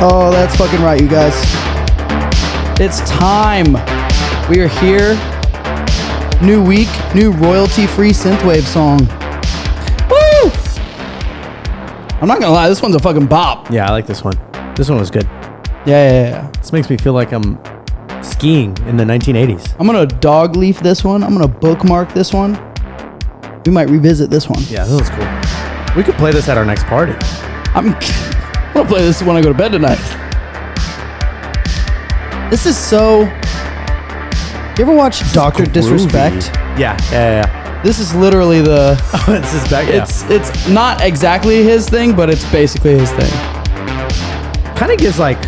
Oh, that's fucking right, you guys. It's time. We are here. New week, new royalty-free synthwave song. Woo! I'm not gonna lie, this one's a fucking bop. Yeah, I like this one. This one was good. Yeah. This makes me feel like I'm skiing in the 1980s. I'm gonna dog leaf this one. I'm gonna bookmark this one. We might revisit this one. Yeah, that was cool. We could play this at our next party. I'm gonna play this when I go to bed tonight. This is so... You ever watch Dr. Disrespect? Yeah. This is literally the... This is back. It's not exactly his thing, but it's basically his thing. Kind of gives like...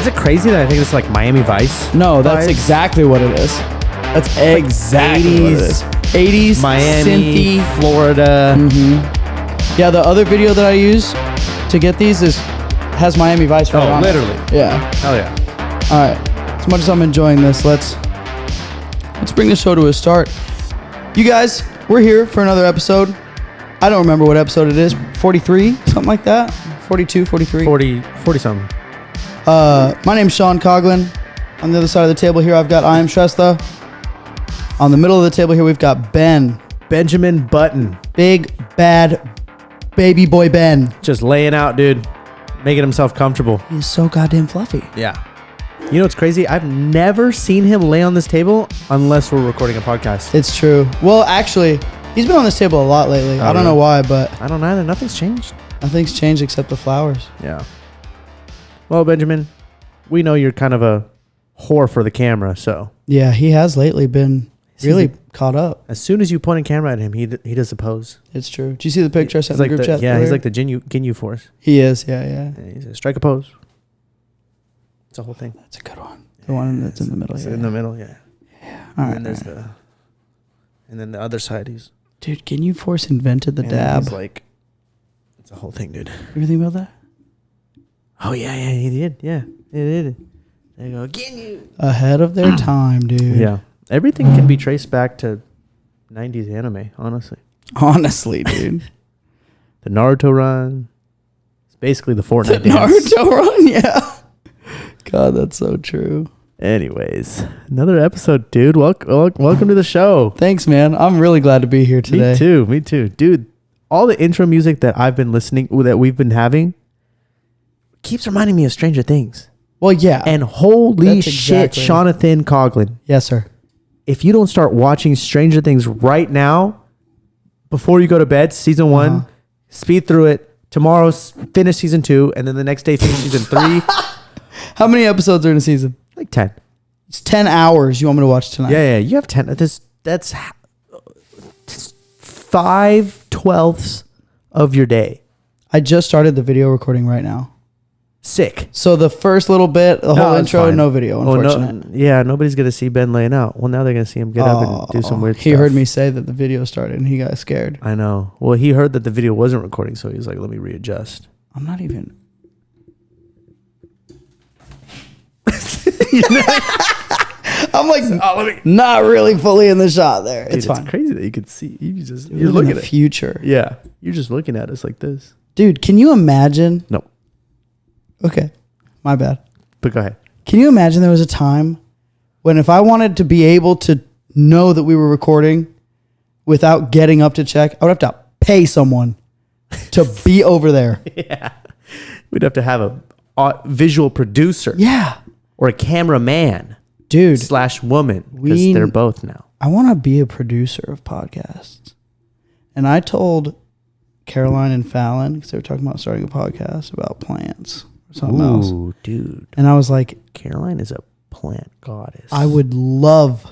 Is it crazy that I think it's like Miami Vice? No, that's vibes? exactly what it is. That's exactly what it is. 80s, Miami, synthy. Florida. Yeah, the other video that I use to get these has Miami Vice right on it. Literally. Yeah. Hell yeah. All right. As much as I'm enjoying this, let's bring the show to a start. You guys, we're here for another episode. I don't remember what episode it is. 43, something like that. 42, 43. 40 something. My name's Sean Coughlin. On the other side of the table here, I've got I Am Shrestha. On the middle of the table here, we've got Benjamin Button. Big, bad, baby boy Ben. Just laying out, dude. Making himself comfortable. He's so goddamn fluffy. Yeah. You know what's crazy? I've never seen him lay on this table unless we're recording a podcast. It's true. Well, actually, he's been on this table a lot lately. I don't know why, but I don't either. Nothing's changed. nothing's changed except the flowers. Yeah. Well, Benjamin, we know you're kind of a whore for the camera, so Yeah, he has lately been really caught up. as soon as you point a camera at him, he does the pose. It's true. Did you see the picture I sent in the group chat? Yeah, earlier? he's like the Ginyu Force. He is, yeah. And he says, strike a pose. It's a whole thing. That's a good one. The one that's in the middle. It's Yeah. in the middle, yeah. All And right. then there's and then the other side, he's Dude, Ginyu Force invented the and dab. He's like, it's a whole thing, dude. You ever think about that? Oh yeah, he did. Yeah, he did. There you go, Ginyu. Ahead of their time, dude. Yeah, everything can be traced back to 90s anime, honestly. Honestly, dude. The Naruto run. It's basically the Fortnite The dance. Naruto run, yeah. God, that's so true. Anyways, another episode, dude. Welcome to the show. Thanks, man. I'm really glad to be here today. Me too. Dude, all the intro music that I've been that we've been having keeps reminding me of Stranger Things. Well, yeah. And holy That's shit, exactly- Jonathan Coughlin. Yes, sir. If you don't start watching Stranger Things right now, before you go to bed, season 1, speed through it. Tomorrow, finish season 2, and then the next day, finish season 3. How many episodes are in a season? Like 10. It's 10 hours you want me to watch tonight. Yeah, you have 10. That's 5/12 of your day. I just started the video recording right now. Sick. So the first little bit, the whole it's intro, fine. no video, unfortunately. Nobody's going to see Ben laying out. Well, now they're going to see him get up and do some weird stuff. He heard me say that the video started and he got scared. I know. Well, he heard that the video wasn't recording, so he was like, let me readjust. I'm not even... I'm like not really fully in the shot there. Dude, It's fine. crazy that you could see. You're You're looking in the at future. Yeah. You're just looking at us like this. Dude, can you imagine? No. Okay. My bad. But go ahead. Can you imagine there was a time when if I wanted to be able to know that we were recording without getting up to check, I would have to pay someone to be over there. Yeah. We'd have to have a visual producer. Yeah. Or a cameraman. Dude, / woman. Because they're both now. I want to be a producer of podcasts. And I told Caroline and Fallon, because they were talking about starting a podcast about plants or something else. Ooh, dude. And I was like, Caroline is a plant goddess. I would love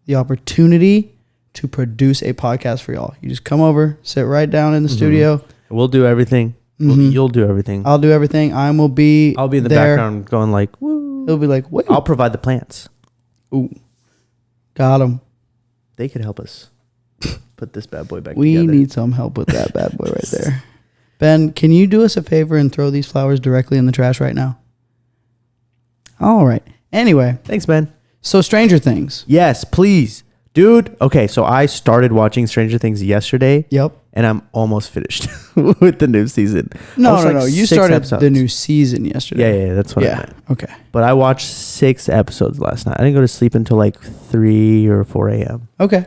the opportunity to produce a podcast for y'all. You just come over, sit right down in the studio. We'll do everything. You'll do everything. I'll do everything. I'll be in the there. background going like, woo. He'll be like, wait. I'll provide the plants. Ooh. Got him. They could help us put this bad boy back We together. need some help with that bad boy right there. Ben, can you do us a favor and throw these flowers directly in the trash right now? All right. Anyway, Thanks, Ben. so Stranger Things. Yes, please. Dude, okay, so I started watching Stranger Things yesterday. Yep. And I'm almost finished with the new season. No, I watched, like, You 6 started episodes. the new season yesterday. Yeah, that's what I meant. Okay. But I watched 6 episodes last night. I didn't go to sleep until like 3 or 4 a.m. Okay.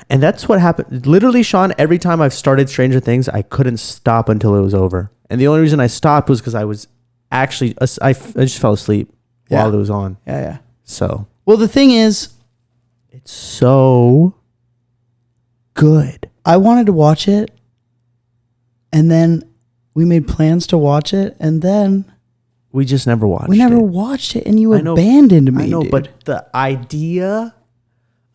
And that's what happened. Literally, Sean, every time I've started Stranger Things, I couldn't stop until it was over. And the only reason I stopped was because I was actually, I just fell asleep while it was on. Yeah. So. Well, the thing is, It's so good. I wanted to watch it, and then we made plans to watch it, and then We just never watched we never it. watched it, and you I know- abandoned me. I know, dude. but the idea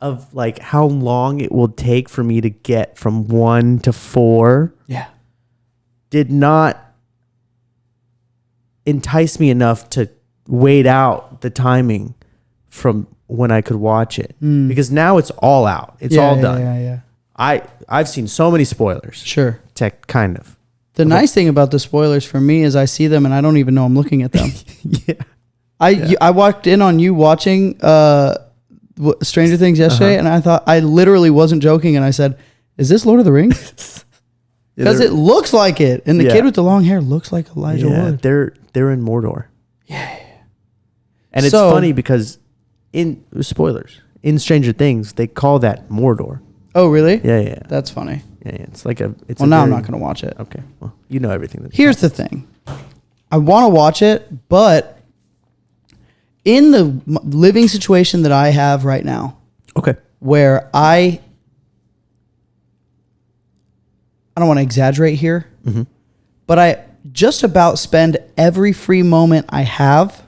of like how long it will take for me to get from 1 to 4 yeah, did not entice me enough to wait out the timing from when I could watch it. Because now it's all out. It's all done. Yeah. I've seen so many spoilers. Sure. Tech kind of. The nice thing about the spoilers for me is I see them and I don't even know I'm looking at them. Yeah. I walked in on you watching Stranger Things yesterday, and I literally wasn't joking, and I said, "Is this Lord of the Rings?" Because it looks like it, and the Yeah. kid with the long hair looks like Elijah Wood. they're in Mordor. Yeah. And it's So- funny because in in Stranger Things, they call that Mordor. Oh, really? Yeah. That's funny. Yeah, it's like a. It's Well, now I'm not going to watch it. Okay, well, you know everything. Here's the thing. I want to watch it, but in the living situation that I have right now, okay. where I don't want to exaggerate here, but I just about spend every free moment I have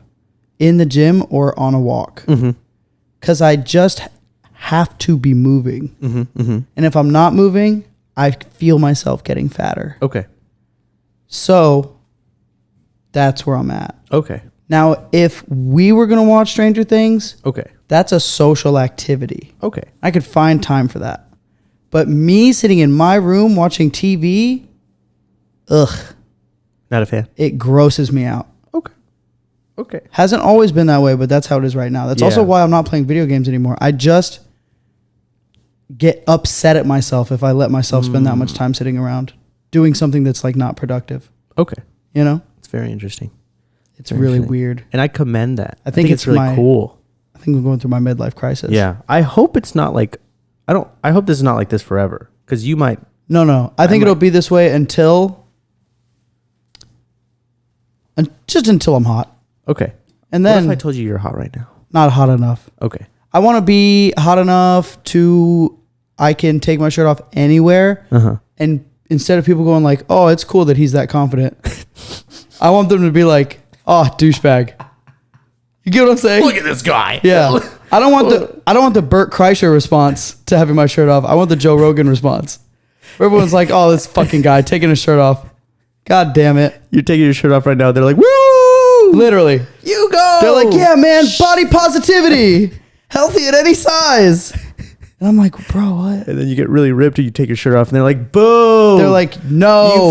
in the gym or on a walk. Because I just have to be moving. And if I'm not moving, I feel myself getting fatter. Okay. So that's where I'm at. Okay. Now, if we were going to watch Stranger Things, Okay. that's a social activity. Okay. I could find time for that. But me sitting in my room watching TV, Not a fan. it grosses me out. Okay. Okay. Hasn't always been that way, but that's how it is right now. That's also Yeah. why I'm not playing video games anymore. I just get upset at myself if I let myself spend that much time sitting around doing something that's like not productive. Okay. You know? It's very interesting. It's really interesting. weird. And I commend that. I think it's it's really my- cool. I think I'm going through my midlife crisis. Yeah. I hope it's not like I hope this is not like this forever. Because you might No. I think might- it'll be this way until I'm hot. Okay. And What then if I told you you're hot right now? not hot enough. Okay. I want to be hot enough to I can take my shirt off anywhere. And instead of people going like, "Oh, it's cool that he's that confident," I want them to be like, "Oh, douchebag." You get what I'm saying? Look at this guy. Yeah. I don't want the Bert Kreischer response to having my shirt off. I want the Joe Rogan response. Where everyone's like, "Oh, this fucking guy taking his shirt off." God damn it. You're taking your shirt off right now. They're like, woo! Literally. You go. They're like, "Yeah, man, body positivity. Healthy at any size." And I'm like, "Bro, what?" And then you get really ripped and you take your shirt off and they're like, boom. They're like, "No."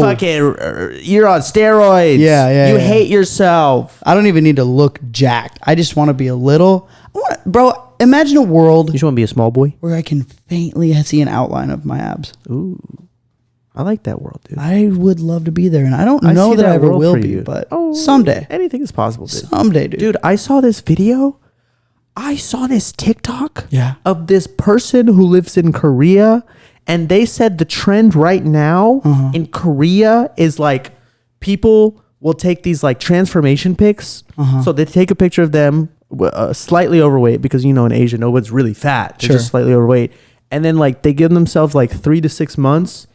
You're on steroids. Yeah, You yeah. hate yourself. I don't even need to look jacked. I just want to be a little. Bro, imagine a world You just want to be a small boy? where I can faintly see an outline of my abs. Ooh. I like that world, dude. I would love to be there, and I don't I know see that I ever world will for be, you. but Oh, someday. Anything is possible, dude. Someday, dude. Dude, I saw this video. I saw this TikTok Yeah. of this person who lives in Korea, and they said the trend right now in Korea is like people will take these like transformation pics. So they take a picture of them slightly overweight because, you know, in Asia, no one's really fat. They're Sure. just slightly overweight. And then like they give themselves like 3 to 6 months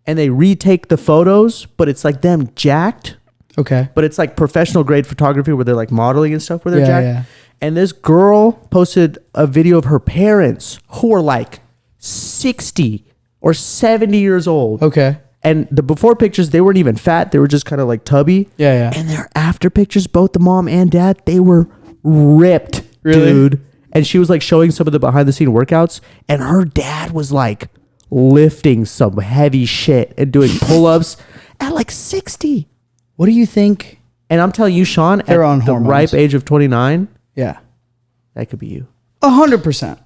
and they retake the photos, but it's like them jacked. Okay. But it's like professional grade photography where they're like modeling and stuff where they're Yeah, jacked. yeah. And this girl posted a video of her parents who are like 60 or 70 years old. Okay. And the before pictures, they weren't even fat. They were just kind of like tubby. Yeah, yeah. And their after pictures, both the mom and dad, they were ripped, Really? dude. And she was like showing some of the behind the scene workouts. And her dad was like lifting some heavy shit and doing pull-ups at like 60. What do you think? And I'm telling you, Sean, They're at on the hormones. ripe age of 29, Yeah. that could be you. 100%.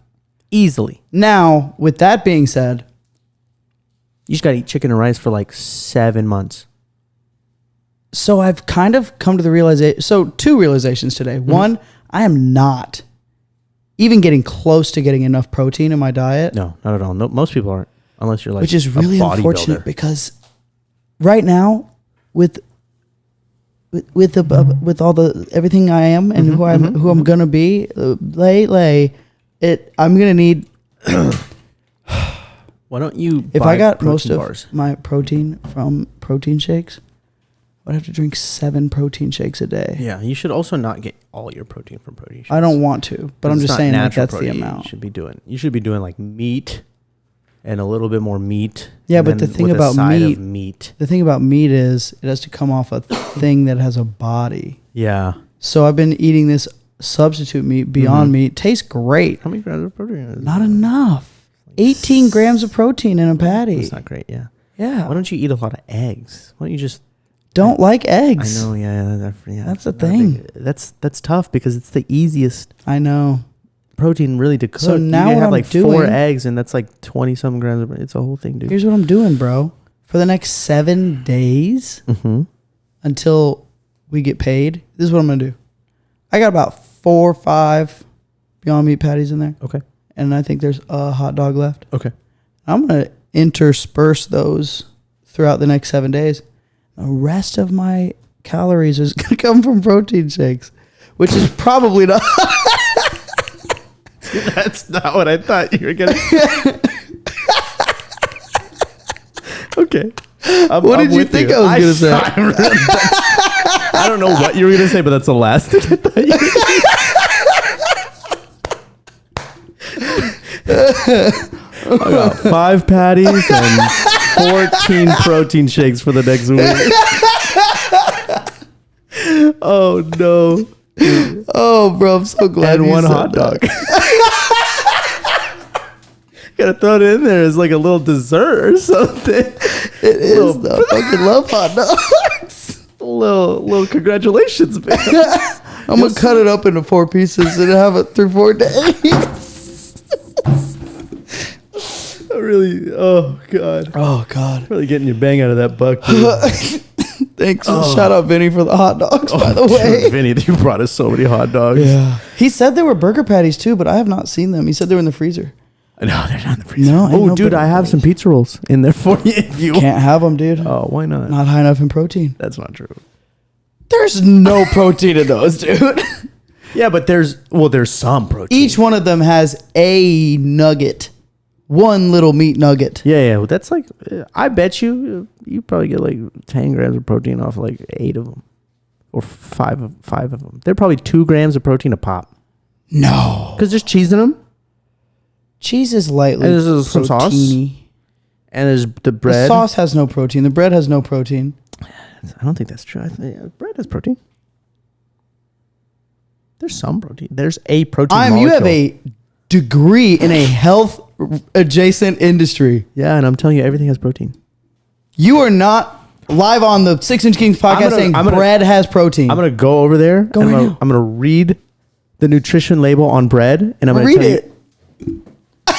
Easily. Now, with that being said, You just got to eat chicken and rice for like 7 months. so I've kind of come to the realization. So 2 realizations today. One, I am not even getting close to getting enough protein in my diet. No, not at all. No, most people aren't, unless you're like Which is really a bodybuilder. unfortunate because right now with all the everything I am and who I'm gonna be, I'm gonna need. Why don't you? If buy I got protein most bars? of my protein from protein shakes, I'd have to drink 7 protein shakes a day. Yeah, you should also not get all your protein from protein shakes. I don't want to, but I'm It's just not saying like, natural that's the protein amount. You should be doing like meat and a little bit more meat. Yeah, and but then the thing with a about side meat- of meat. The thing about meat is it has to come off a thing that has a body. Yeah. So I've been eating this substitute meat, Beyond Meat. Tastes great. How many grams of protein is Not enough. 18 grams of protein in a patty. That's not great. Yeah. Yeah. Why don't you eat a lot of eggs? Why don't you just? Don't like eggs. I know. Yeah. That's the thing. That's tough because it's the easiest I know. protein really to cook. So now you can what have I'm like 4 doing- eggs and that's like 20 some grams of. It's a whole thing, dude. Here's what I'm doing, bro. For the next 7 days until we get paid, this is what I'm going to do. I got about 4 or 5 Beyond Meat patties in there. Okay. And I think there's a hot dog left. Okay. I'm going to intersperse those throughout the next 7 days. The rest of my calories is going to come from protein shakes, which is probably not. That's not what I thought you were gonna say. Okay. What did you think I was going to say? I don't know what you were gonna say, but that's the last thing I thought you were gonna say. I got 5 patties and 14 protein shakes for the next week. Oh no. Oh, bro, I'm so glad And you 1 said hot that. dog. Gotta throw it in there as like a little dessert or something. It is, though. I fucking love hot dogs. Little congratulations, man. I'm going to cut it up into 4 pieces and have it through 4 days. Really, oh god. Oh, God. Really getting your bang out of that buck, dude. Thanks. Shout out Vinny for the hot dogs, by the Dude, way. Vinny, you brought us so many hot dogs. Yeah. He said there were burger patties, too, but I have not seen them. He said they were in the freezer. No, they're not in the freezer. No, ain't Oh, no dude, burger I have some pizza rolls in there for you if you want. Can't have them, dude. Oh, why not? Not high enough in protein. That's not true. There's no protein in those, dude. Yeah, but there's some protein. Each one of them has a nugget. One little meat nugget. Yeah, well, that's like, I bet you probably get like 10 grams of protein off like 8 of them. Or 5 of them. They're probably 2 grams of protein a pop. No. Because there's cheese in them. Cheese is lightly And there's some sauce. proteiny. And there's the The bread. sauce has no protein. The bread has no protein. I don't think that's true. I think bread has protein. There's some protein. There's a protein You molecule. have a degree in a health adjacent industry. Yeah, and I'm telling you, everything has protein. You are not live on the 6 Inch Kings podcast saying bread has protein. I'm gonna go over there. Go and right now. I'm gonna read the nutrition label on bread, and I'm gonna Read tell it.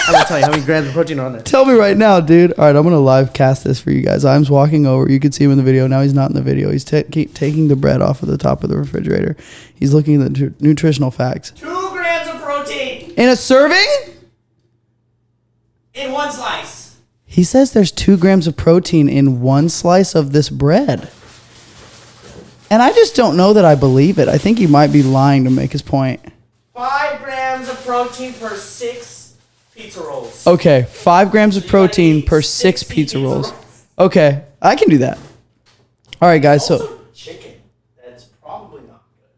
I'm gonna tell you how many grams of protein are on there. Tell me right now, dude. All right, I'm gonna live cast this for you guys. I'm walking over. You can see him in the video. Now he's not in the video. He's taking the bread off of the top of the refrigerator. He's looking at the nutritional facts. 2 grams of protein In a serving, in 1 slice. he says there's 2 grams of protein in 1 slice of this bread. And I just don't know that I believe it. I think he might be lying to make his point. 5 grams of protein per 6 pizza rolls. Okay, 5 grams of You gotta protein eat per 6 6 pizza rolls. Okay, I can do that. All right, guys. So Also, chicken. That's probably not good.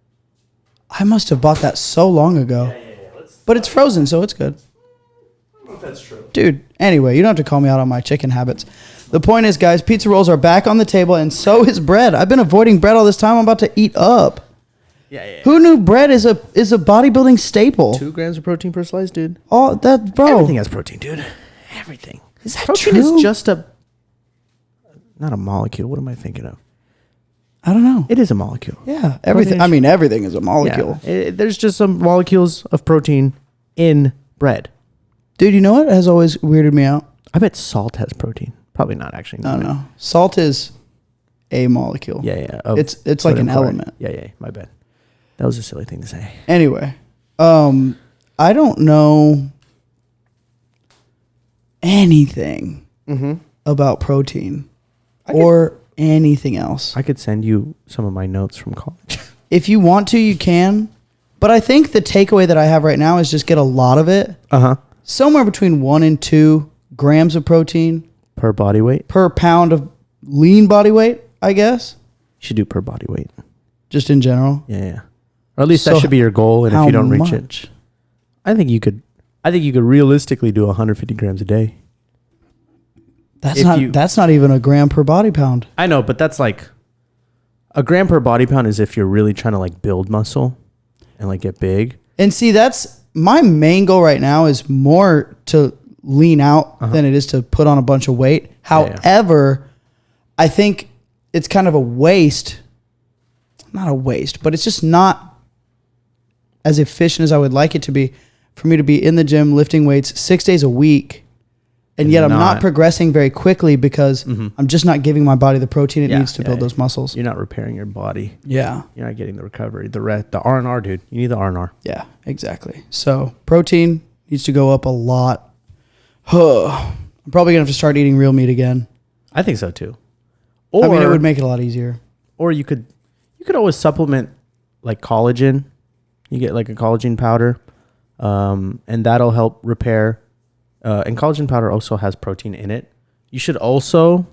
I must have bought that so long ago. Yeah. Let's. But it's frozen, so it's good. I don't know if that's true. Dude, anyway, you don't have to call me out on my chicken habits. The point is, guys, pizza rolls are back on the table, and so is bread. I've been avoiding bread all this time. I'm about to eat up. Yeah. Who knew bread is a bodybuilding staple? 2 grams of protein per slice, dude. Oh, that bro. Everything has protein, dude. Everything. Is that Protein true? is just not a molecule. What am I thinking of? I don't know. It is a molecule. Yeah, everything. Protein I is- mean, everything is a molecule. Yeah. There's just some molecules of protein in bread. Dude, you know what has always weirded me out? I bet salt has protein. Probably not actually. No. Salt is a molecule. Yeah. It's like an sodium chloride. element. Yeah. My bad. That was a silly thing to say. Anyway, I don't know anything about protein or anything else. I could send you some of my notes from college. If you want to, you can. But I think the takeaway that I have right now is just get a lot of it. Somewhere between 1 and 2 grams of protein Per body weight? per pound of lean body weight, I guess. You should do per body weight. Just in general. Yeah. Or at least So that should be your goal. And if How you don't reach it, much? I think you could realistically do 150 grams a day. That's If that's not even a gram per body pound. I know, but that's like a gram per body pound is if you're really trying to like build muscle and like get big. And see, that's my main goal right now is more to lean out than it is to put on a bunch of weight. However, I think it's kind of a waste. Not a waste, but it's just not as efficient as I would like it to be for me to be in the gym lifting weights 6 days a week. And yet I'm not progressing very quickly because I'm just not giving my body the protein it needs to build those muscles. You're not repairing your body. Yeah. You're not getting the recovery. The R&R, dude. You need the R&R. Yeah, exactly. So protein needs to go up a lot. I'm probably going to have to start eating real meat again. I think so too. I mean, it would make it a lot easier. Or you could always supplement like collagen. You get like a collagen powder, and that'll help repair. And collagen powder also has protein in it. You should also,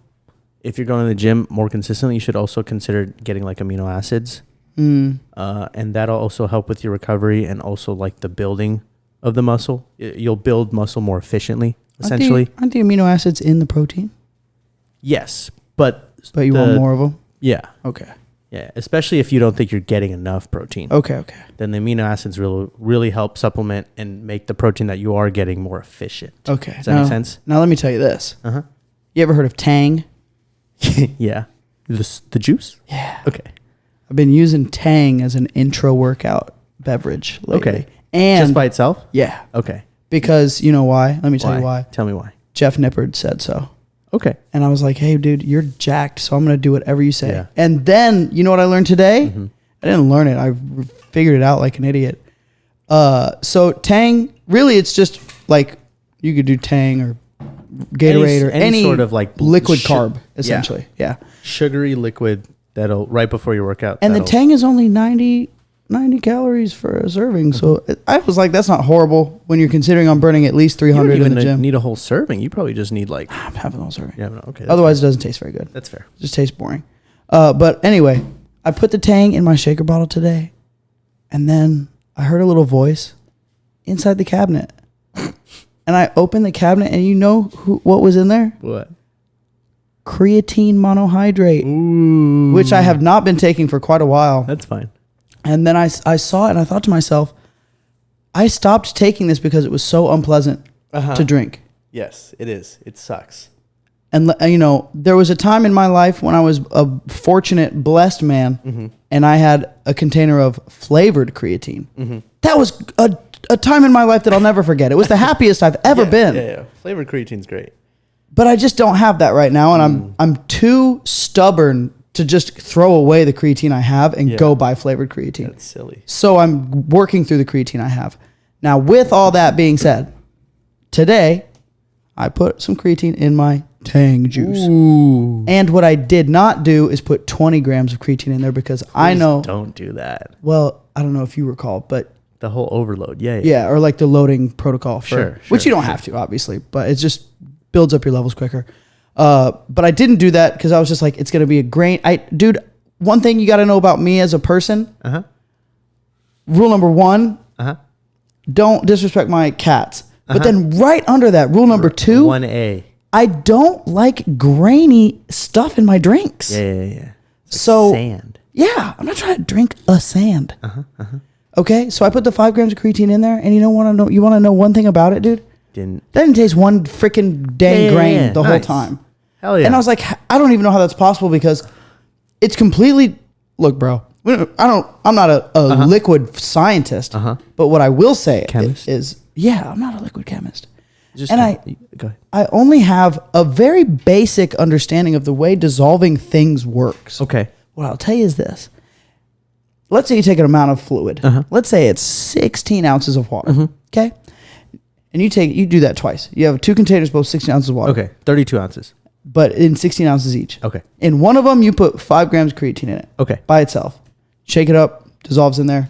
if you're going to the gym more consistently, you should also consider getting like amino acids. And that'll also help with your recovery and also like the building of the muscle. You'll build muscle more efficiently, essentially. Aren't the amino acids in the protein? Yes, but you want more of them? Yeah. Okay. Yeah, especially if you don't think you're getting enough protein. Okay. Then the amino acids really help supplement and make the protein that you are getting more efficient. Okay. Does that make sense? Now let me tell you this. Uh-huh. You ever heard of Tang? Yeah. The juice? Yeah. Okay. I've been using Tang as an intro workout beverage lately. Okay. And just by itself? Yeah. Okay. Because you know why? Let me tell you why. Tell me why. Jeff Nippard said so. Okay. And I was like, hey, dude, you're jacked, so I'm going to do whatever you say. Yeah. And then, you know what I learned today? I didn't learn it. I figured it out like an idiot. So Tang, really, it's just like you could do Tang or Gatorade or any sort of like liquid carb, essentially. Yeah. Sugary liquid that'll, right before your workout. And the Tang is only 90 calories for a serving. So I was like, that's not horrible when you're considering I'm burning at least 300 you don't in the gym. need a whole serving. You probably just need like... I'm having a whole serving. Yeah, okay. Otherwise, it doesn't taste very good. That's fair. It just tastes boring. But anyway, I put the Tang in my shaker bottle today. And then I heard a little voice inside the cabinet. And I opened the cabinet and you know what was in there? What? Creatine monohydrate. Ooh. Which I have not been taking for quite a while. That's fine. And then I saw it and I thought to myself, I stopped taking this because it was so unpleasant to drink. Yes, it is. It sucks. And, you know, there was a time in my life when I was a fortunate, blessed man, and I had a container of flavored creatine. That was a time in my life that I'll never forget. It was the happiest I've ever been. Yeah. Flavored creatine's great. But I just don't have that right now, and I'm too stubborn to just throw away the creatine I have and go buy flavored creatine. That's silly. So I'm working through the creatine I have. Now, with all that being said, today I put some creatine in my Tang juice. Ooh. And what I did not do is put 20 grams of creatine in there because I know... Don't do that. Well, I don't know if you recall, but... The whole overload. Yeah. Yeah, or like the loading protocol. Which you don't have to, obviously, but it just builds up your levels quicker. But I didn't do that because I was just like, it's going to be a grain. Dude, one thing you got to know about me as a person. Rule number 1, don't disrespect my cats. But then right under that, rule number 2, 1A. I don't like grainy stuff in my drinks. Yeah. It's So sand. Yeah, I'm not trying to drink a sand. Okay, so I put the 5 grams of creatine in there, and you want to know one thing about it, dude? That didn't taste one freaking dang grain the whole time. Hell yeah. And I was like, I don't even know how that's possible because it's completely. Look, bro, I'm not a liquid scientist, but what I will say Chemist? is, yeah, I'm not a liquid chemist. Just And go ahead. I only have a very basic understanding of the way dissolving things works. Okay. What I'll tell you is this. Let's say you take an amount of fluid. Let's say it's 16 ounces of water. Okay? And you do that twice. You have 2 containers, both 16 ounces of water. Okay. 32 ounces. But in 16 ounces each. Okay. In one of them, you put 5 grams of creatine in it. Okay. By itself. Shake it up, dissolves in there.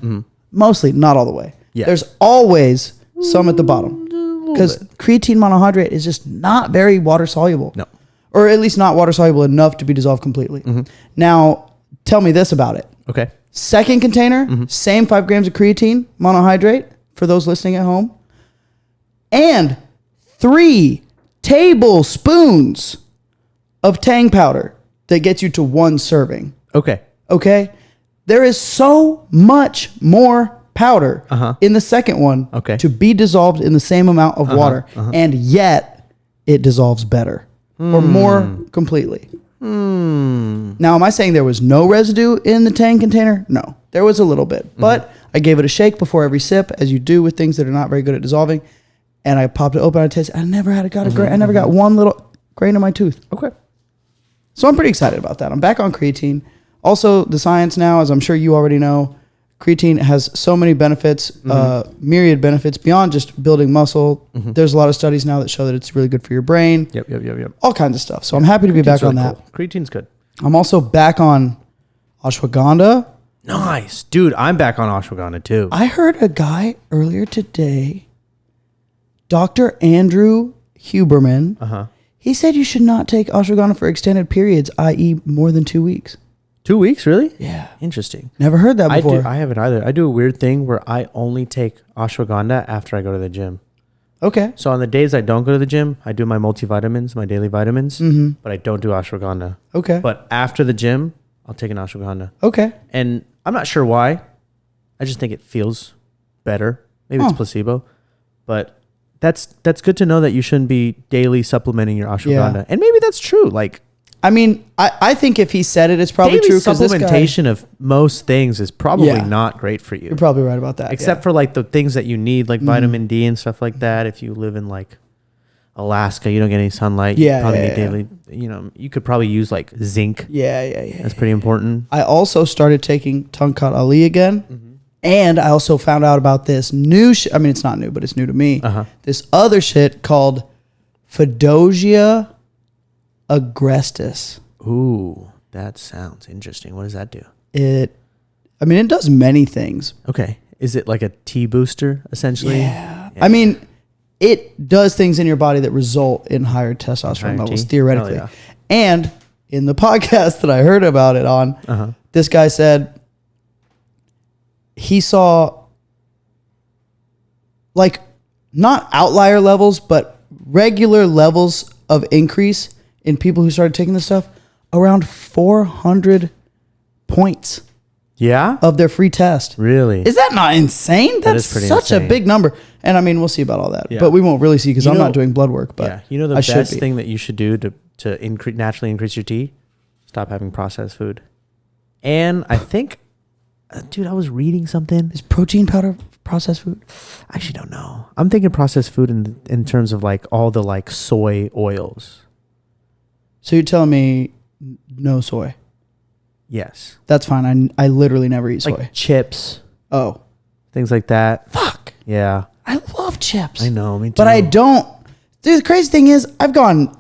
Mostly, not all the way. Yeah. There's always some at the bottom. Because creatine monohydrate is just not very water soluble. No. Or at least not water soluble enough to be dissolved completely. Now, tell me this about it. Okay. Second container, same 5 grams of creatine monohydrate for those listening at home. And 3 tablespoons of Tang powder that gets you to 1 serving. Okay. Okay? There is so much more powder in the second one to be dissolved in the same amount of water, and yet it dissolves better or more completely. Now, am I saying there was no residue in the Tang container? No, there was a little bit, but I gave it a shake before every sip, as you do with things that are not very good at dissolving, and I popped it open. I tasted. I never got one little grain in my tooth. Okay. So I'm pretty excited about that. I'm back on creatine. Also, the science now, as I'm sure you already know, creatine has so many benefits, myriad benefits beyond just building muscle. There's a lot of studies now that show that it's really good for your brain. Yep. All kinds of stuff. So I'm happy to be back on that. Cool. Creatine's good. I'm also back on ashwagandha. Nice. Dude, I'm back on ashwagandha too. I heard a guy earlier today, Dr. Andrew Huberman. He said you should not take ashwagandha for extended periods, i.e. more than 2 weeks. 2 weeks, really? Yeah. Interesting. Never heard that before. I haven't either. I do a weird thing where I only take ashwagandha after I go to the gym. Okay. So on the days I don't go to the gym, I do my multivitamins, my daily vitamins, but I don't do ashwagandha. Okay. But after the gym, I'll take an ashwagandha. Okay. And I'm not sure why. I just think it feels better. Maybe it's placebo. But that's good to know that you shouldn't be daily supplementing your ashwagandha. Yeah. And maybe that's true. Like, I mean, I think if he said it, it's probably daily true. Because supplementation of most things is probably not great for you. You're probably right about that. Except for like the things that you need, like vitamin D and stuff like that. If you live in like Alaska, you don't get any sunlight. You probably need daily. You know, you could probably use like zinc. Yeah. That's pretty important. I also started taking Tongkat Ali again. And I also found out about this new shit. I mean, it's not new, but it's new to me. This other shit called Fedosia agrestis. Ooh, that sounds interesting. What does that do? It does many things. Okay. Is it like a T booster essentially? Yeah. I mean, it does things in your body that result in higher testosterone levels, theoretically. Yeah. And in the podcast that I heard about it on, this guy said he saw like not outlier levels, but regular levels of increase in people who started taking this stuff around 400 points Yeah? of their free test. Really? Is that not insane? That's is pretty such insane. a big number. And I mean, we'll see about all that, Yeah. but we won't really see because You I'm know- not doing blood work. But yeah. You know the I should best be. thing that you should do to naturally increase your T? Stop having processed food. And I think, dude, I was reading something. Is protein powder processed food? I actually don't know. I'm thinking processed food in terms of like all the like soy oils. So you're telling me no soy? Yes. That's fine. I literally never eat soy. Like chips, Oh, things like that. fuck. Yeah. I love chips. I know, me too. But I don't. Dude, the crazy thing is, I've gone.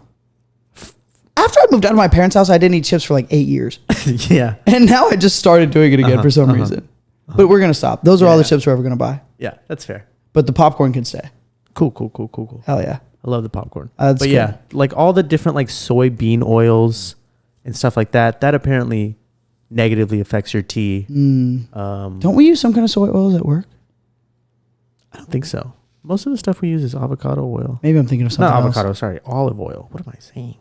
After I moved out of my parents' house, I didn't eat chips for like 8 years. Yeah. And now I just started doing it again for some reason. But we're going to stop. Those are all the chips we're ever going to buy. Yeah, that's fair. But the popcorn can stay. Cool. Hell yeah. I love the popcorn. That's but good. yeah, like all the different like soybean oils and stuff like that, that apparently negatively affects your T. Don't we use some kind of soy oils at work? I don't think so. Most of the stuff we use is avocado oil. Maybe I'm thinking of something Not else. avocado, sorry, olive oil. What am I saying?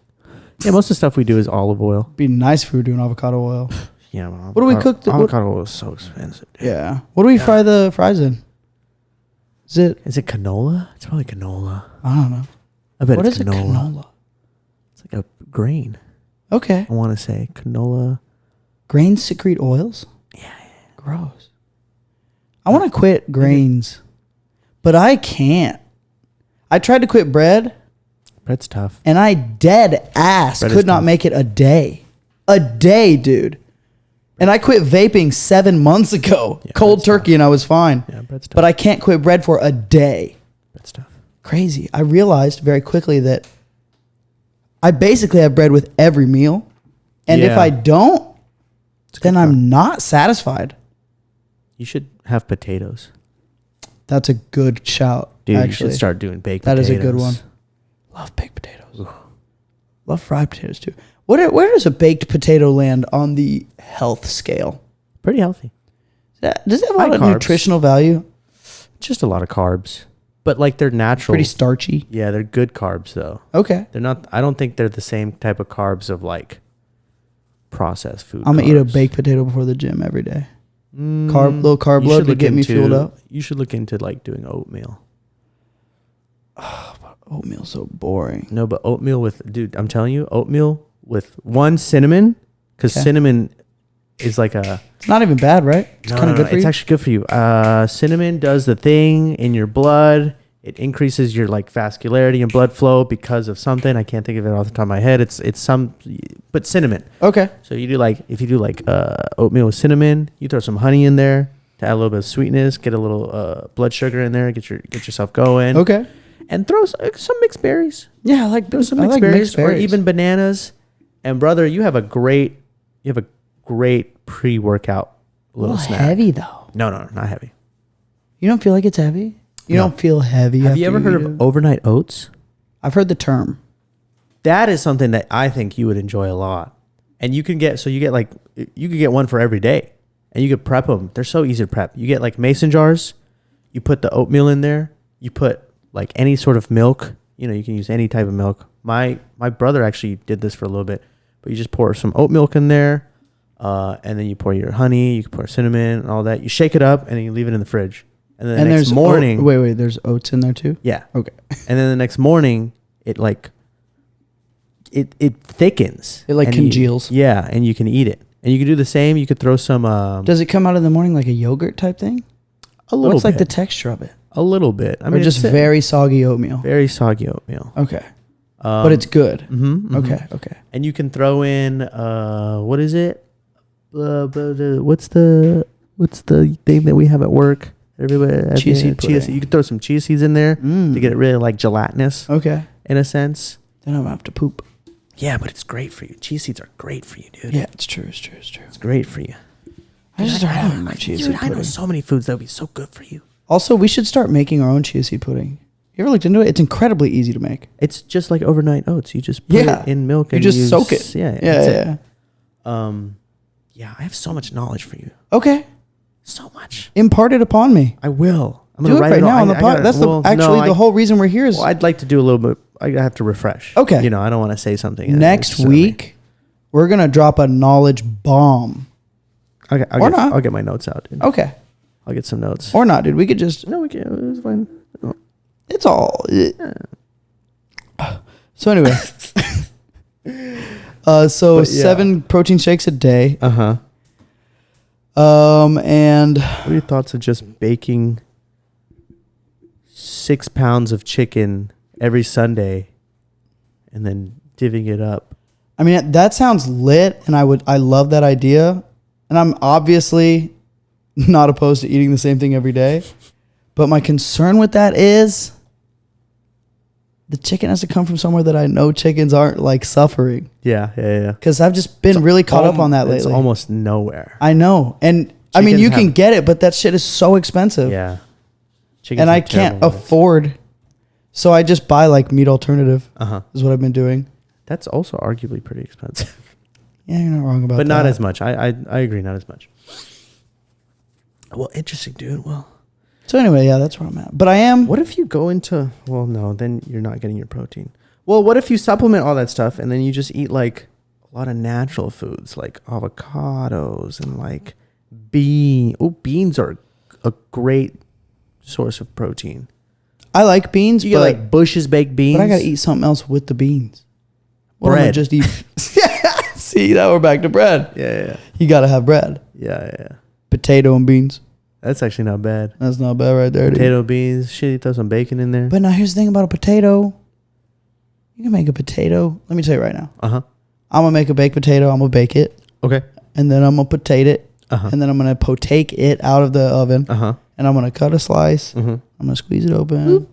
Yeah, most of the stuff we do is olive oil. Be nice if we were doing avocado oil. Yeah, What do we cook? Avocado oil is so expensive. Dude. Yeah. What do we fry the fries in? Is it canola? It's probably canola. I don't know. I bet What it's is canola. a canola? It's like a grain. Okay. I want to say canola. Grains secrete oils? Yeah. Gross. I want to quit grains, but I can't. I tried to quit bread, Bread's tough. and I dead ass Bread is could not tough. make it a day. A day, dude. And I quit vaping 7 months ago. Cold bread's turkey, and I was fine. Yeah, bread's tough. But I can't quit bread for a day. Bread's tough. Crazy. I realized very quickly that I basically have bread with every meal. And if Yeah. I don't, It's a then good I'm thought. not satisfied. You should have potatoes. That's a good shout. Dude, actually. you should start doing baked That potatoes. is a good one. Love baked potatoes. Love fried potatoes too. Where does a baked potato land on the health scale? Pretty healthy. Does it have a lot High of carbs. nutritional value? Just a lot of carbs. But like they're natural. Pretty starchy. Yeah, they're good carbs though. Okay. They're not I don't think they're the same type of carbs of like processed food. I'm gonna eat a carbs. baked potato before the gym every day. Mm, Little carb you load should to look get me fueled up. You should look into like doing oatmeal. Oatmeal's so boring. No, but oatmeal with dude, I'm telling you, oatmeal with one cinnamon, because Okay. cinnamon is like a It's not even bad, right? It's kind of good for it's you. actually good for you. Cinnamon does the thing in your blood. It increases your like vascularity and blood flow because of something. I can't think of it off the top of my head. It's some, but cinnamon. Okay. So you do like if you do like oatmeal with cinnamon, you throw some honey in there to add a little bit of sweetness, get a little blood sugar in there, get yourself going. Okay. And throw some mixed berries. Yeah, I like Throw some I mixed like berries, mixed berries. or even bananas. And brother, you have a great pre-workout a little little snack. heavy though. No, not heavy. You don't feel like it's heavy? You No. don't feel heavy. Have you after ever heard eat of it? overnight oats? I've heard the term. That is something that I think you would enjoy a lot. And you can get you could get one for every day, and you could prep them. They're so easy to prep. You get like mason jars, you put the oatmeal in there, you put like any sort of milk. You know, you can use any type of milk. My brother actually did this for a little bit, but you just pour some oat milk in there, and then you pour your honey, you can pour cinnamon and all that. You shake it up, and then you leave it in the fridge. And then the next morning, Wait, there's oats in there too? yeah, Okay. and then the next morning, it like it thickens. It, like, and congeals. Yeah, and you can eat it. And you can do the same. You could throw some Does it come out in the morning like a yogurt type thing? a little What's bit. like the texture of it? A little bit. I Or mean, just it's very soggy oatmeal? very soggy oatmeal. Okay. But it's good. Mm-hmm, Okay. And you can throw in what is it? What's the thing that we have at work? Everybody Chia seed chia pudding. You can throw some chia seeds in there Mm. to get it really like gelatinous Okay. in a sense. Then I'm gonna have to poop. Yeah, but it's great for you. Chia seeds are great for you, dude. Yeah, it's true. It's It's great for you. I just started having my chia Dude, seed I know pudding. so many foods that would be so good for you. Also, we should start making our own chia seed pudding. You ever looked into it? It's incredibly easy to make. It's just like overnight oats. You just put Yeah. it in milk You and just use- soak it. Yeah, Yeah, that's yeah. it. Yeah, I have so much knowledge for you. Okay. So much. Impart it upon me. I will. I'm Do gonna it write right all- now on the I pod. gotta- That's well, actually no, the whole reason we're here is Well, I'd like to do a little bit. I have to refresh. Okay. You know, I don't want to say something. and next it's silly. week. We're gonna drop a knowledge bomb. I'll Or not. I'll get my notes out, dude. Okay. I'll get some notes. Or not, dude. We could just. No, we can. It's fine. It's all. So anyway. So But yeah. 7 protein shakes a day. Uh huh. And What are your thoughts of just baking 6 pounds of chicken every Sunday, and then divvying it up? I mean that sounds lit, and I love that idea, and I'm obviously not opposed to eating the same thing every day, but my concern with that is the chicken has to come from somewhere that I know chickens aren't like suffering, Yeah. because I've just been really caught up on that It's lately. almost nowhere. I know, and I mean Chickens you can have- get it, but that shit is so expensive, Yeah. Chickens and I have can't terrible habits. afford. So I just buy like meat alternative. Uh-huh. Is what I've been doing. That's also arguably pretty expensive, Yeah, you're not wrong about that. but not as much. I agree, not as much. Well, interesting, dude. Well, So anyway, yeah, that's where I'm at. But I am. what if you go into? Well, no, then you're not getting your protein. Well, what if you supplement all that stuff and then you just eat like a lot of natural foods, like avocados and like beans? Oh, beans are a great source of protein. I like beans, You get but like Bush's baked beans. but I gotta eat something else with the beans. What am I Bread. just eat. See, now we're back to bread. Yeah. You gotta have bread, Yeah. potato and beans. That's actually not bad. That's not bad right there, dude. Potato, beans, shit. You throw some bacon in there. But now here's the thing about a potato. You can make a potato. Let me tell you right now. Uh huh. I'm gonna make a baked potato. I'm gonna bake it, Okay. and then I'm gonna potato it, Uh-huh. and then I'm gonna potake it out of the oven, Uh huh. and I'm gonna cut a slice. Mm-hmm. I'm gonna squeeze it open, and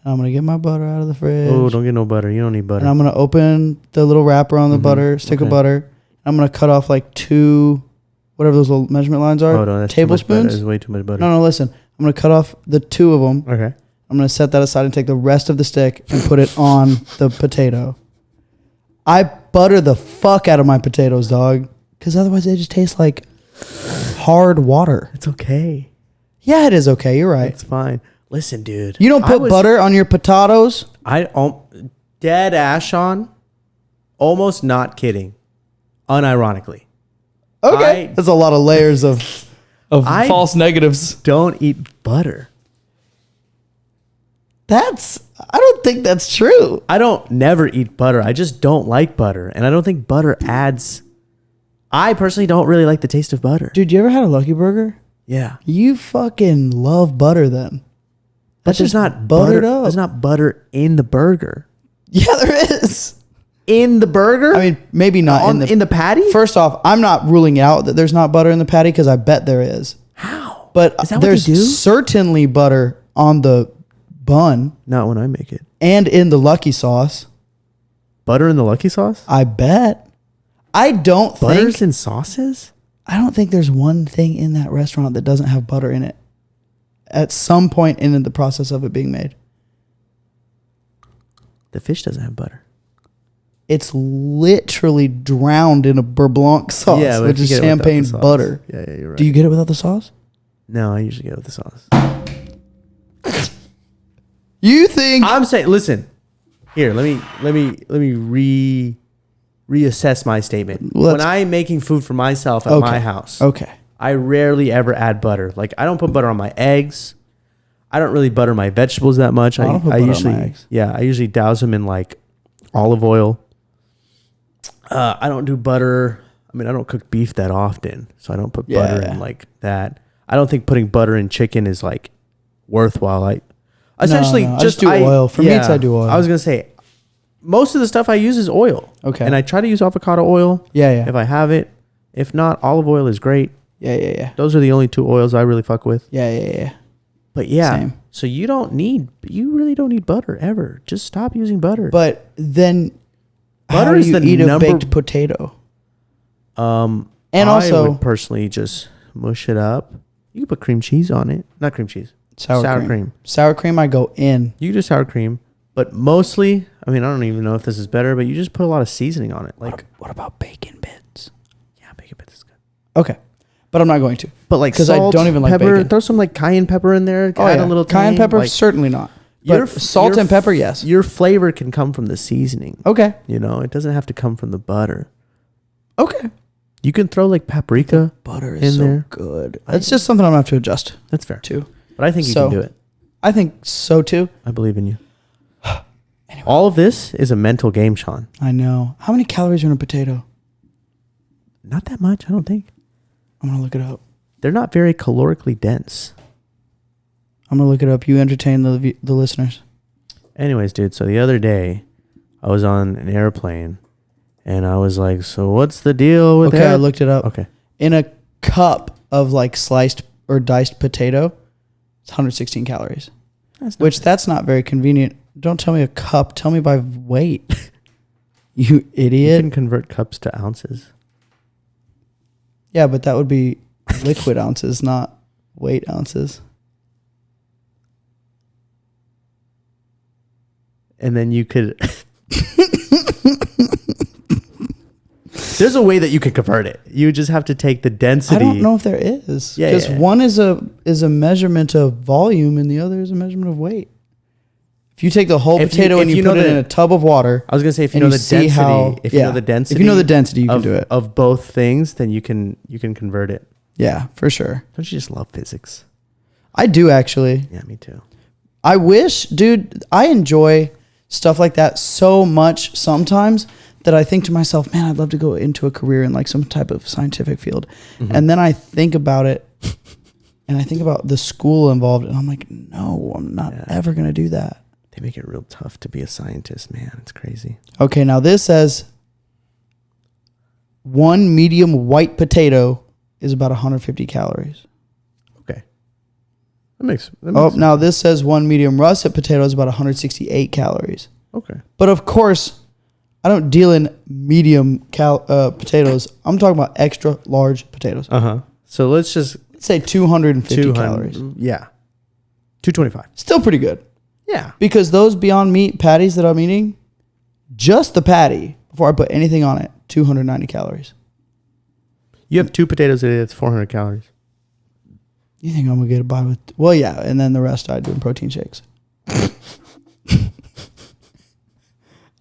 I'm gonna get my butter out of the fridge. Oh, don't get no butter. You don't need butter. And I'm gonna open the little wrapper on the Mhm. butter, stick of Okay. butter. I'm gonna cut off like 2, whatever those little measurement lines are, Oh, no, that's too much butter. tablespoons. That's way too much butter. No, listen. I'm gonna cut off the 2 of them. Okay. I'm gonna set that aside and take the rest of the stick and put it on the potato. I butter the fuck out of my potatoes, dog, because otherwise they just taste like hard water. It's okay. Yeah, it is okay. You're right. It's fine. Listen, dude. You don't put butter on your potatoes? Dead ash on. Almost not kidding. Unironically. Okay. That's a lot of layers of I- false negatives. Don't eat butter. I don't think that's true. I don't never eat butter. I just don't like butter. And I don't think butter adds. I personally don't really like the taste of butter. Dude, you ever had a Lucky Burger? Yeah. You fucking love butter then. But there's just not buttered butter. up. There's not butter in the burger. Yeah, there is. In the burger? I mean, maybe not in the patty? First off, I'm not ruling out that there's not butter in the patty because I bet there is. How? But Is that what there's they do? certainly butter on the bun Not when I make it. and in the Lucky sauce. Butter in the Lucky sauce? I bet. I don't Butters think in sauces? I don't think there's one thing in that restaurant that doesn't have butter in it. At some point in the process of it being made. The fish doesn't have butter. It's literally drowned in a beurre blanc sauce, but which if you is get it without the champagne sauce. butter. Yeah, you're right. Do you get it without the sauce? No, I usually get it with the sauce. You think I'm saying, listen. Here, let me reassess my statement. Let's- When I'm making food for myself at Okay. my house, Okay. I rarely ever add butter. Like I don't put butter on my eggs. I don't really butter my vegetables that much. I don't put butter on my usually, eggs. yeah, I usually douse them in like olive oil. I don't do butter. I mean, I don't cook beef that often, so I don't put butter Yeah. in like that. I don't think putting butter in chicken is like worthwhile. I essentially no, I just do oil. For meats, I do oil. I was gonna say most of the stuff I use is oil. Okay. and I try to use avocado oil. Yeah. If I have it, if not, olive oil is great. Yeah. Those are the only 2 oils I really fuck with. Yeah. But yeah, Same. so you really don't need butter ever. Just stop using butter. But then Butter how do is you the eat a number- baked potato? And I also would personally just mush it up. You can put cream cheese on it. Not cream cheese. sour cream. cream. Sour cream I go in. You can do sour cream, but mostly, I mean, I don't even know if this is better, but you just put a lot of seasoning on it. Like, What about bacon bits? yeah, bacon bits is good. Okay. But I'm not going to. But like 'Cause I salt, don't even like pepper, bacon. throw some like cayenne pepper in there. Add a little cayenne tang, pepper, like, certainly not. But salt and pepper, yes. Your flavor can come from the seasoning. Okay. You know, it doesn't have to come from the butter. Okay. You can throw like paprika. Butter in is so there. good. It's just something I'm gonna have to adjust That's fair. to. But I think you So- can do it. I think so too. I believe in you. All of this is a mental game, Sean. I know. How many calories are in a potato? Not that much, I don't think. I'm gonna look it up. They're not very calorically dense. I'm gonna look it up. You entertain the listeners. Anyways, dude, so the other day I was on an airplane and I was like, so what's the deal with Okay, that? I looked it up. Okay. In a cup of like sliced or diced potato, it's 116 calories. That's not very convenient. Don't tell me a cup. Tell me by weight. You You idiot. can convert cups to ounces. Yeah, but that would be liquid ounces, not weight ounces. And then you could There's a way that you can convert it. You just have to take the density. I don't know if there is. Yeah, Because yeah. one is a measurement of volume and the other is a measurement of weight. If you take the whole If you- potato and if you you know put it the- in a tub of water, I was gonna say if you and know you the see density, how- if you know yeah. the density, If you know the density, you can of, do it. of both things, then you can convert it. yeah, for sure. Don't you just love physics? I do actually. Yeah, me too. I wish, dude, I enjoy stuff like that so much sometimes that I think to myself, man, I'd love to go into a career in like some type of scientific field. Mm-hmm. And then I think about it And I think about the school involved, and I'm like, no, I'm not ever going to do that. They make it real tough to be a scientist, man. It's crazy. Okay, now this says 1 medium white potato is about 150 calories. Okay. That makes Now this says 1 medium russet potato is about 168 calories. Okay. But of course, I don't deal in medium potatoes. I'm talking about extra large potatoes. Uh-huh. So let's just Let's say 250 calories. Yeah. 225. Still pretty good. Yeah. Because those Beyond Meat patties that I'm eating, just the patty, before I put anything on it, 290 calories. You have 2 potatoes a day, that's 400 calories. You think I'm going to get by with... Well, yeah, and then the rest I do in protein shakes.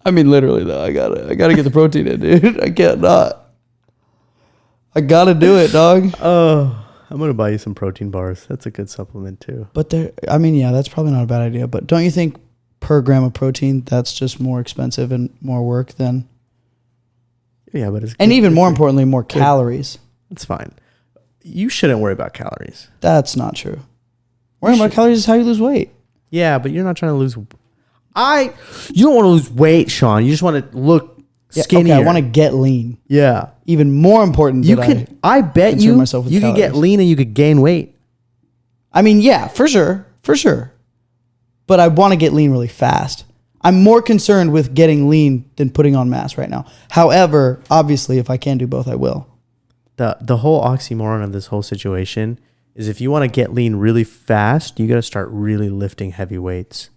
I mean, literally, though. I gotta get the protein in, dude. I can't not. I gotta do it, dog. Oh, I'm going to buy you some protein bars. That's a good supplement, too. But that's probably not a bad idea. But don't you think per gram of protein, that's just more expensive and more work than... Yeah, but it's And good. even more importantly, more calories. It's fine. You shouldn't worry about calories. That's not true. Worrying about calories is how you lose weight. Yeah, but you're not trying to lose... You don't want to lose weight, Sean. You just want to look skinnier. Okay, I want to get lean. Yeah. Even more important I bet concern you myself with could get calories. lean and you could gain weight. I mean, yeah, for sure. But I want to get lean really fast. I'm more concerned with getting lean than putting on mass right now. However, obviously, if I can do both, I will. The whole oxymoron of this whole situation is if you want to get lean really fast, you got to start really lifting heavy weights.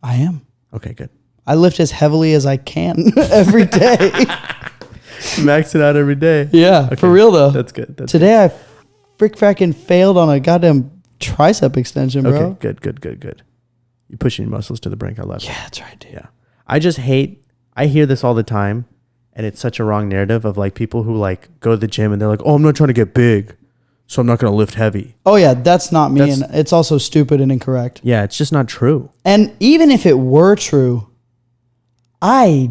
I am. Okay, good. I lift as heavily as I can every day. Max it out every day. Yeah, Okay, for real though. That's good. Today I frickin' failed on a goddamn tricep extension, bro. Okay, good. You're pushing your muscles to the brink. I love it. Yeah, that's right, dude. Yeah. I hear this all the time, and it's such a wrong narrative of like people who like go to the gym and they're like, oh, I'm not trying to get big, so I'm not going to lift heavy. Oh yeah, that's not me, and it's also stupid and incorrect. Yeah, it's just not true. And even if it were true, I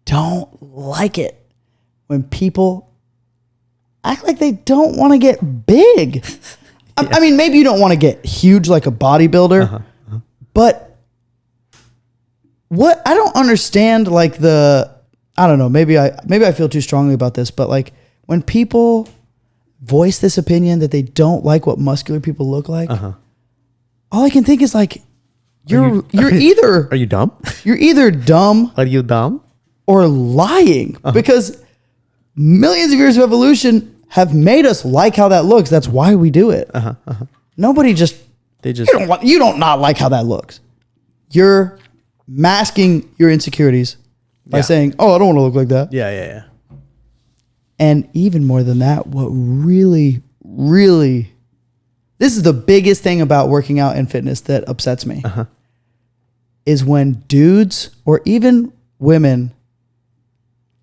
don't like it when people act like they don't want to get big. I mean, maybe you don't want to get huge like a bodybuilder, but what I don't understand, like I don't know, maybe I feel too strongly about this, but like when people voice this opinion that they don't like what muscular people look like, all I can think is like, you're either Are you dumb? you're either dumb Are you dumb? or lying because millions of years of evolution have made us like how that looks. That's why we do it. Nobody you don't not like how that looks. You're masking your insecurities by saying, "Oh, I don't want to look like that." Yeah. And even more than that, what really, really, this is the biggest thing about working out and fitness that upsets me, is when dudes or even women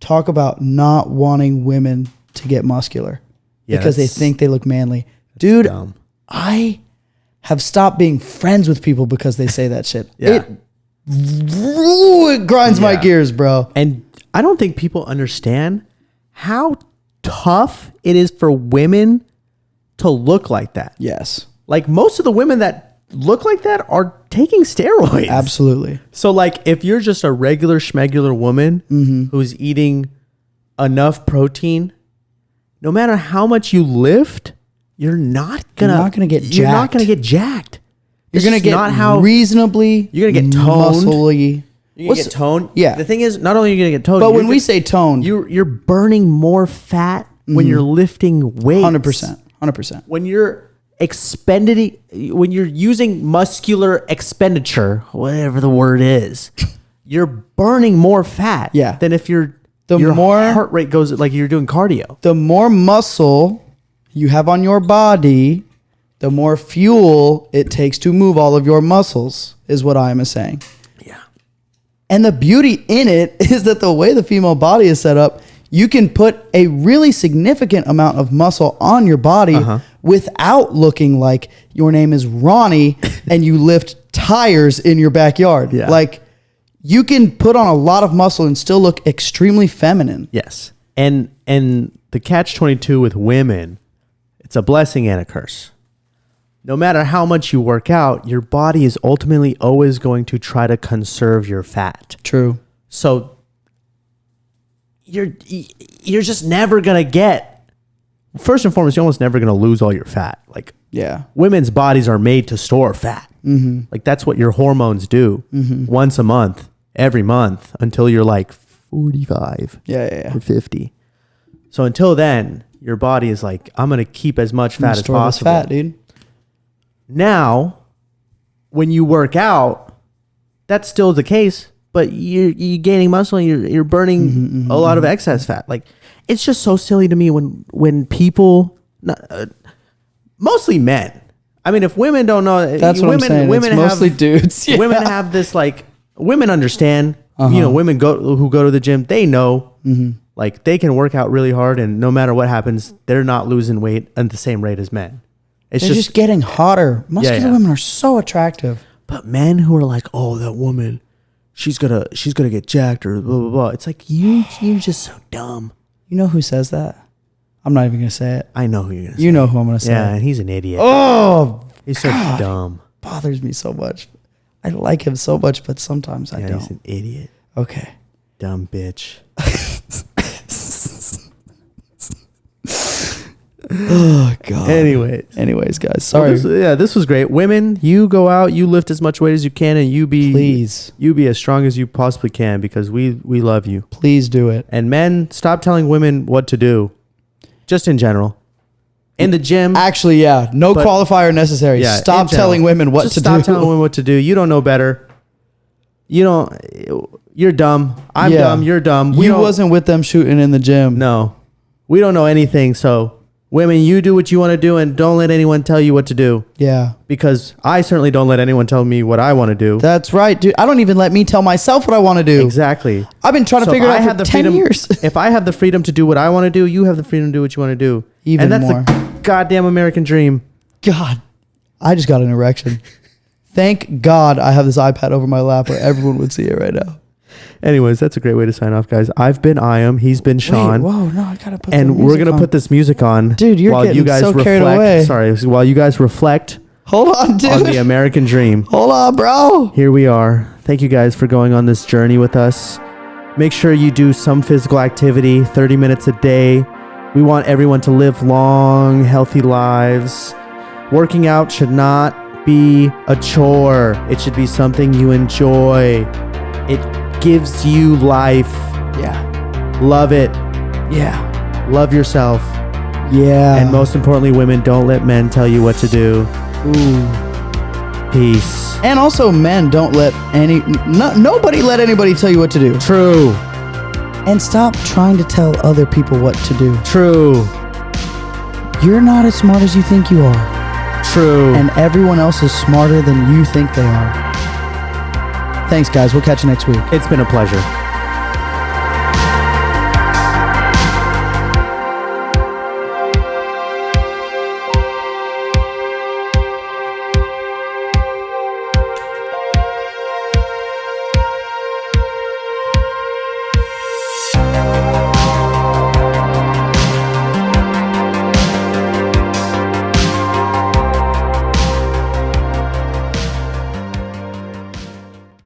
talk about not wanting women to get muscular because they think they look manly. Dude, dumb. I have stopped being friends with people because they say that shit. Yeah. It grinds my gears, bro. And I don't think people understand how tough it is for women to look like that. Yes. Like most of the women that look like that are taking steroids. Absolutely. So like if you're just a regular schmegular woman who's eating enough protein, no matter how much you lift, you're not gonna get You're not gonna get jacked. You're going to get reasonably You're gonna get toned. muscly. You're gonna get toned. Yeah. The thing is, not only are you gonna get toned, But when we say toned, you're burning more fat when you're lifting weights. 100%. When you're when you're using muscular expenditure, whatever the word is, you're burning more fat. Yeah. Than if your more heart rate goes like you're doing cardio. The more muscle you have on your body, the more fuel it takes to move all of your muscles, is what I am saying. Yeah. And the beauty in it is that the way the female body is set up, you can put a really significant amount of muscle on your body without looking like your name is Ronnie and you lift tires in your backyard. Yeah. Like you can put on a lot of muscle and still look extremely feminine. Yes. And the catch-22 with women, it's a blessing and a curse. no matter how much you work out, your body is ultimately always going to try to conserve your fat. True. So you're just never going to get, first and foremost, you're almost never going to lose all your fat. Like, Yeah. women's bodies are made to store fat. Mm-hmm. Like, that's what your hormones do once a month, every month, until you're like 45 Yeah. or 50. So until then, your body is like, I'm going to keep as much fat as Store this possible. fat, dude. Now, when you work out, that's still the case, but you're gaining muscle and you're burning a lot of excess fat. Like, it's just so silly to me when people, mostly men. I mean, if women don't know, That's what I'm saying. Women It's mostly dudes. Yeah. Women have this, like, women understand. You know, women who go to the gym, they know, like, they can work out really hard, and no matter what happens, they're not losing weight at the same rate as men. It's They're just getting hotter. Muscular yeah. women are so attractive. But men who are like, oh, that woman, she's gonna get jacked or blah blah blah. It's like you're just so dumb. You know who says that? I'm not even gonna say it. I know who you're gonna say. You know who I'm gonna say. Yeah, and he's an idiot. Oh, He's so dumb. bothers me so much. I like him so much, but sometimes I Yeah, don't. he's an idiot. Okay. Dumb bitch. Oh God. Anyways, guys, sorry. This was great. Women, you go out, you lift as much weight as you can, and you be as strong as you possibly can, because we love you. Please do it. And men, stop telling women what to do. Just in general. In the gym. Actually, yeah. No But- qualifier necessary. Yeah, Stop in general. telling women what Just to stop do. telling women what to do. You don't know better. You're dumb. I'm Yeah. dumb. You're dumb. You wasn't with them shooting in the gym. No. We don't know anything. So, women, you do what you want to do, and don't let anyone tell you what to do. Yeah. Because I certainly don't let anyone tell me what I want to do. That's right, dude. I don't even let me tell myself what I want to do. Exactly. I've been trying to So figure if it I out have for the 10 freedom, years. If I have the freedom to do what I want to do, you have the freedom to do what you want to do. Even and that's more. the goddamn American dream. God, I just got an erection. Thank God I have this iPad over my lap where everyone would see it right now. Anyways, that's a great way to sign off, guys. I've been Iam. He's been Sean. Wait, whoa, no, I gotta put. And we're gonna put this music on, Dude, you're while getting you guys so carried reflect. away. Sorry, while you guys reflect Hold on, dude. on the American dream. Hold on, bro. Here we are. Thank you guys for going on this journey with us. Make sure you do some physical activity, 30 minutes a day. We want everyone to live long, healthy lives. Working out should not be a chore. It should be something you enjoy. It gives you life. Yeah. Love it. Yeah. Love yourself. Yeah. And most importantly, women, don't let men tell you what to do. Ooh. Peace. And also, men, don't let nobody let anybody tell you what to do. True. And stop trying to tell other people what to do. True. You're not as smart as you think you are. True. And everyone else is smarter than you think they are. Thanks, guys. We'll catch you next week. It's been a pleasure.